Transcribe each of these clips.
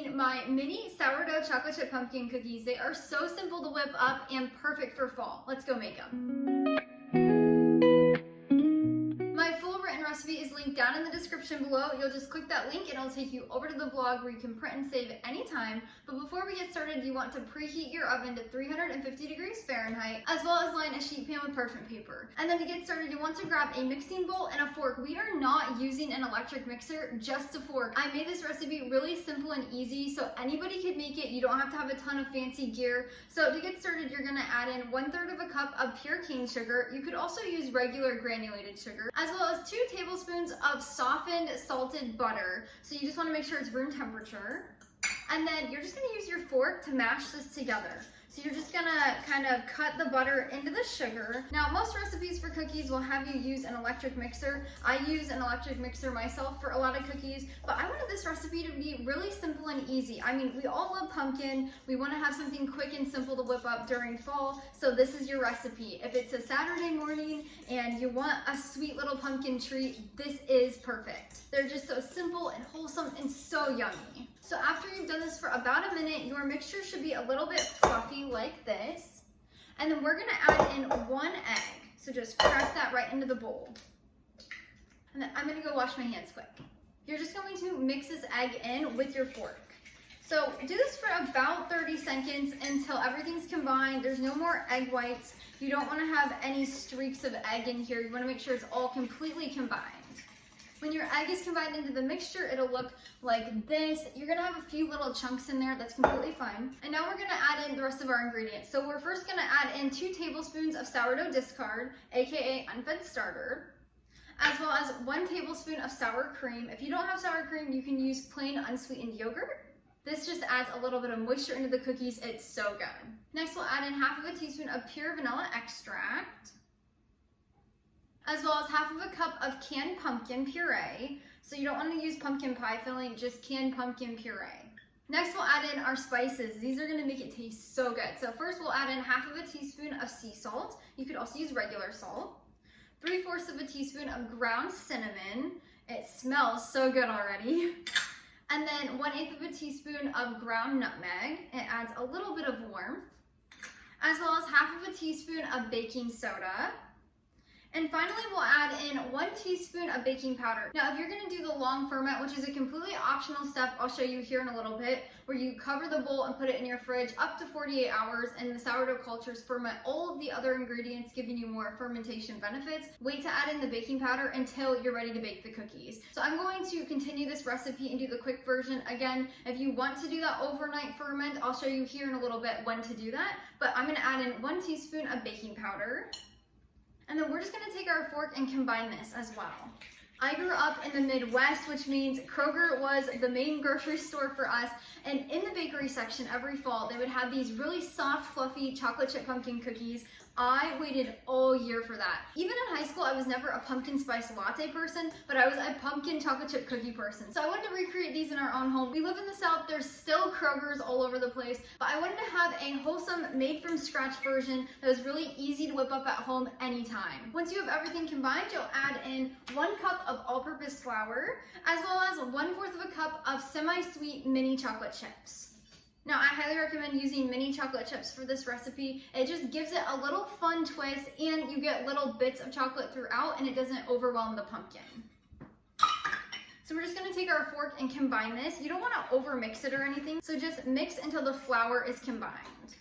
making my mini sourdough chocolate chip pumpkin cookies. They are so simple to whip up and perfect for fall. Let's go make them. My full written recipe is linked down in the description below. You'll just click that link and it'll take you over to the blog where you can print and save anytime. But before we get started, you want to preheat your oven to 350 degrees Fahrenheit, as well as line a sheet pan with parchment paper. And then to get started, you want to grab a mixing bowl and a fork. We are not using an electric mixer, just a fork. I made this recipe really simple and easy, so anybody could make it. You don't have to have a ton of fancy gear. So to get started, you're gonna add in 1/3 of a cup of pure cane sugar. You could also use regular granulated sugar, as well as 2 tablespoons of softened salted butter. So you just want to make sure it's room temperature. And then you're just going to use your fork to mash this together. So you're just gonna kind of cut the butter into the sugar. Now, most recipes for cookies will have you use an electric mixer. I use an electric mixer myself for a lot of cookies, but I wanted this recipe to be really simple and easy. I mean, we all love pumpkin. We want to have something quick and simple to whip up during fall, so this is your recipe. If it's a Saturday morning and you want a sweet little pumpkin treat, this is perfect. They're just so simple and wholesome and so yummy. So after you've done this for about a minute, your mixture should be a little bit fluffy like this. And then we're gonna add in 1 egg. So just crack that right into the bowl. And then I'm gonna go wash my hands quick. You're just going to mix this egg in with your fork. So do this for about 30 seconds until everything's combined. There's no more egg whites. You don't wanna have any streaks of egg in here. You wanna make sure it's all completely combined. When your egg is combined into the mixture, it'll look like this. You're gonna have a few little chunks in there, that's completely fine. And now we're gonna add in the rest of our ingredients. So we're first gonna add in 2 tablespoons of sourdough discard, AKA unfed starter, as well as 1 tablespoon of sour cream. If you don't have sour cream, you can use plain unsweetened yogurt. This just adds a little bit of moisture into the cookies, it's so good. Next, we'll add in 1/2 teaspoon of pure vanilla extract, as well as 1/2 cup of canned pumpkin puree. So you don't want to use pumpkin pie filling, just canned pumpkin puree. Next, we'll add in our spices. These are going to make it taste so good. So first, we'll add in 1/2 teaspoon of sea salt. You could also use regular salt. 3/4 teaspoon of ground cinnamon. It smells so good already. And then 1/8 teaspoon of ground nutmeg. It adds a little bit of warmth. As well as 1/2 teaspoon of baking soda. And finally, we'll add in 1 teaspoon of baking powder. Now, if you're gonna do the long ferment, which is a completely optional step, I'll show you here in a little bit, where you cover the bowl and put it in your fridge up to 48 hours, and the sourdough cultures ferment all of the other ingredients, giving you more fermentation benefits. Wait to add in the baking powder until you're ready to bake the cookies. So I'm going to continue this recipe and do the quick version. Again, if you want to do that overnight ferment, I'll show you here in a little bit when to do that, but I'm gonna add in 1 teaspoon of baking powder. And then we're just gonna take our fork and combine this as well. I grew up in the Midwest, which means Kroger was the main grocery store for us. And in the bakery section every fall, they would have these really soft, fluffy chocolate chip pumpkin cookies. I waited all year for that. Even in high school, I was never a pumpkin spice latte person, but I was a pumpkin chocolate chip cookie person. So I wanted to recreate these in our own home. We live in the South, there's still Krogers all over the place, but I wanted to have a wholesome, made from scratch version that was really easy to whip up at home anytime. Once you have everything combined, you'll add in 1 cup of all-purpose flour, as well as 1/4 cup of semi-sweet mini chocolate chips. Now, I highly recommend using mini chocolate chips for this recipe. It just gives it a little fun twist, and you get little bits of chocolate throughout, and it doesn't overwhelm the pumpkin. So we're just gonna take our fork and combine this. You don't wanna over mix it or anything, so just mix until the flour is combined.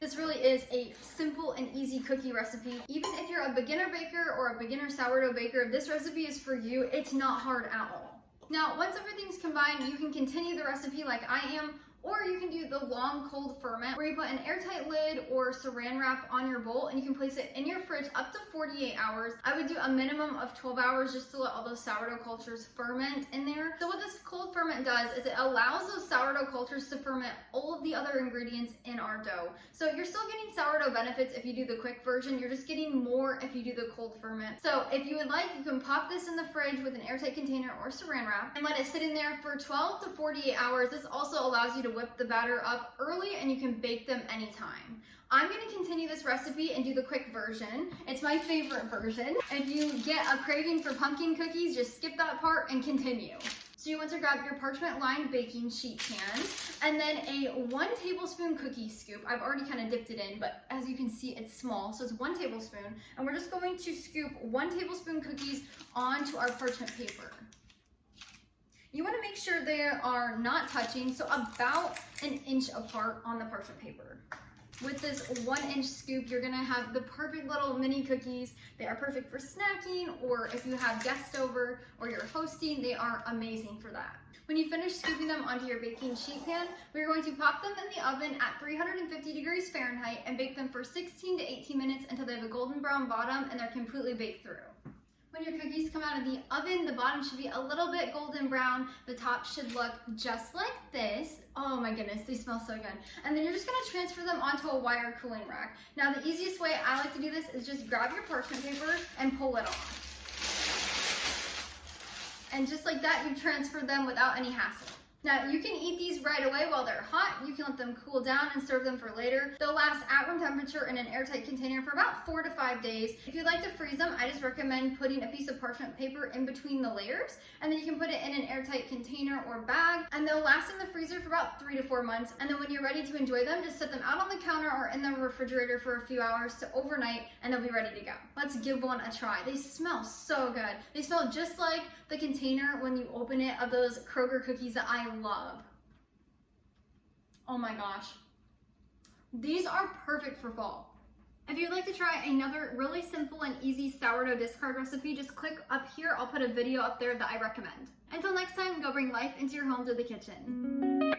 This really is a simple and easy cookie recipe. Even if you're a beginner baker or a beginner sourdough baker, this recipe is for you. It's not hard at all. Now, once everything's combined, you can continue the recipe like I am, or you can do the long cold ferment where you put an airtight lid or saran wrap on your bowl and you can place it in your fridge up to 48 hours. I would do a minimum of 12 hours just to let all those sourdough cultures ferment in there. So what this cold ferment does is it allows those sourdough cultures to ferment all of the other ingredients in our dough. So you're still getting sourdough benefits if you do the quick version. You're just getting more if you do the cold ferment. So if you would like, you can pop this in the fridge with an airtight container or saran wrap and let it sit in there for 12 to 48 hours. This also allows you to whip the batter up early and you can bake them anytime. I'm going to continue this recipe and do the quick version. It's my favorite version. If you get a craving for pumpkin cookies, just skip that part and continue. So you want to grab your parchment-lined baking sheet pan and then a 1 tablespoon cookie scoop. I've already kind of dipped it in, but as you can see, it's small, so it's 1 tablespoon. And we're just going to scoop 1 tablespoon cookies onto our parchment paper. You want to make sure they are not touching, so about an inch apart on the parchment paper. With this 1-inch scoop, you're gonna have the perfect little mini cookies. They are perfect for snacking, or if you have guests over or you're hosting, they are amazing for that. When you finish scooping them onto your baking sheet pan, we're going to pop them in the oven at 350 degrees Fahrenheit and bake them for 16 to 18 minutes until they have a golden brown bottom and they're completely baked through. When your cookies come out of the oven, the bottom should be a little bit golden brown. The top should look just like this. Oh my goodness, they smell so good. And then you're just gonna transfer them onto a wire cooling rack. Now the easiest way I like to do this is just grab your parchment paper and pull it off. And just like that, you transfer them without any hassle. Now, you can eat these right away while they're hot. You can let them cool down and serve them for later. They'll last at room temperature in an airtight container for about 4 to 5 days. If you'd like to freeze them, I just recommend putting a piece of parchment paper in between the layers, and then you can put it in an airtight container or bag, and they'll last in the freezer for about 3 to 4 months. And then when you're ready to enjoy them, just set them out on the counter or in the refrigerator for a few hours to overnight, and they'll be ready to go. Let's give one a try. They smell so good. They smell just like the container when you open it of those Kroger cookies that I love. Oh my gosh. These are perfect for fall. If you'd like to try another really simple and easy sourdough discard recipe, just click up here. I'll put a video up there that I recommend. Until next time, go bring life into your home through the kitchen.